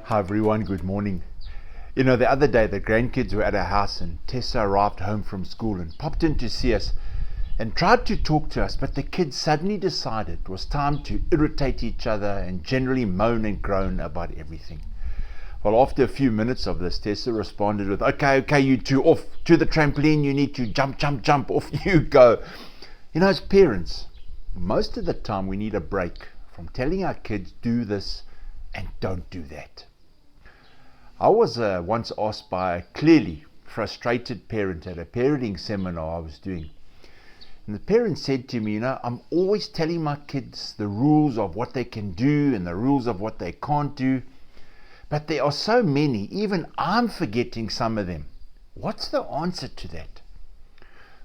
Hi everyone, good morning. The other day the grandkids were at our house and Tessa arrived home from school and popped in to see us and tried to talk to us, but the kids suddenly decided it was time to irritate each other and generally moan and groan about everything. Well, after a few minutes of this, Tessa responded with, okay, you two, off to the trampoline, you need to jump, off you go. As parents, most of the time we need a break from telling our kids do this and don't do that. I was once asked by a clearly frustrated parent at a parenting seminar I was doing. And the parent said to me, I'm always telling my kids the rules of what they can do and the rules of what they can't do. But there are so many, even I'm forgetting some of them. What's the answer to that?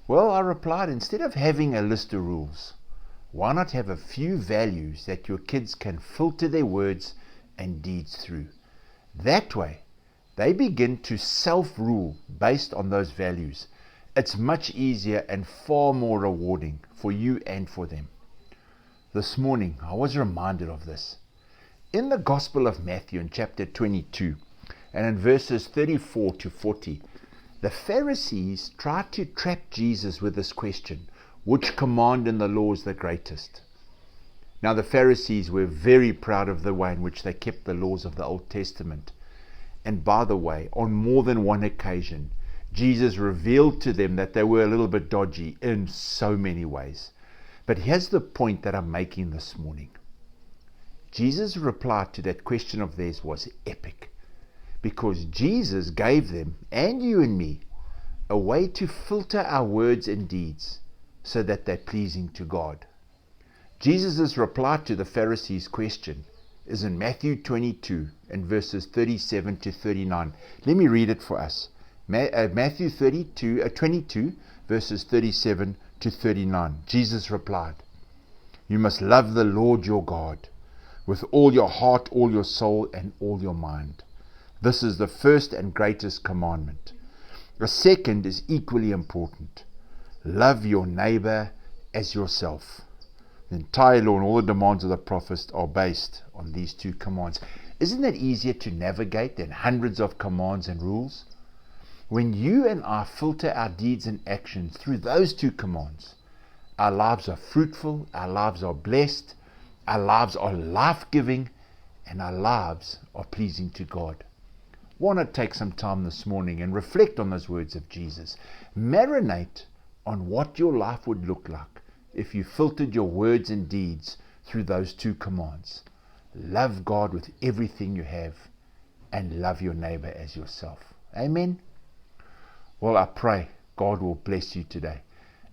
Well, I replied, instead of having a list of rules, why not have a few values that your kids can filter their words and deeds through? That way, they begin to self-rule based on those values. It's much easier and far more rewarding for you and for them. This morning, I was reminded of this. In the Gospel of Matthew in chapter 22 and in verses 34 to 40, the Pharisees tried to trap Jesus with this question, which command in the law is the greatest? Now the Pharisees were very proud of the way in which they kept the laws of the Old Testament. And by the way, on more than one occasion, Jesus revealed to them that they were a little bit dodgy in so many ways. But here's the point that I'm making this morning. Jesus' reply to that question of theirs was epic, because Jesus gave them, and you and me, a way to filter our words and deeds so that they're pleasing to God. Jesus' reply to the Pharisees' question is in Matthew 22 and verses 37 to 39. Let me read it for us. Matthew 22 verses 37 to 39. Jesus replied, "You must love the Lord your God with all your heart, all your soul, and all your mind. This is the first and greatest commandment. The second is equally important. Love your neighbor as yourself." The entire law and all the demands of the prophets are based on these two commands. Isn't that easier to navigate than hundreds of commands and rules? When you and I filter our deeds and actions through those two commands, our lives are fruitful, our lives are blessed, our lives are life-giving, and our lives are pleasing to God. Why not take some time this morning and reflect on those words of Jesus? Marinate on what your life would look like if you filtered your words and deeds through those two commands. Love God with everything you have and love your neighbor as yourself. Amen. Well, I pray God will bless you today,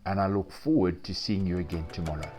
and I look forward to seeing you again tomorrow.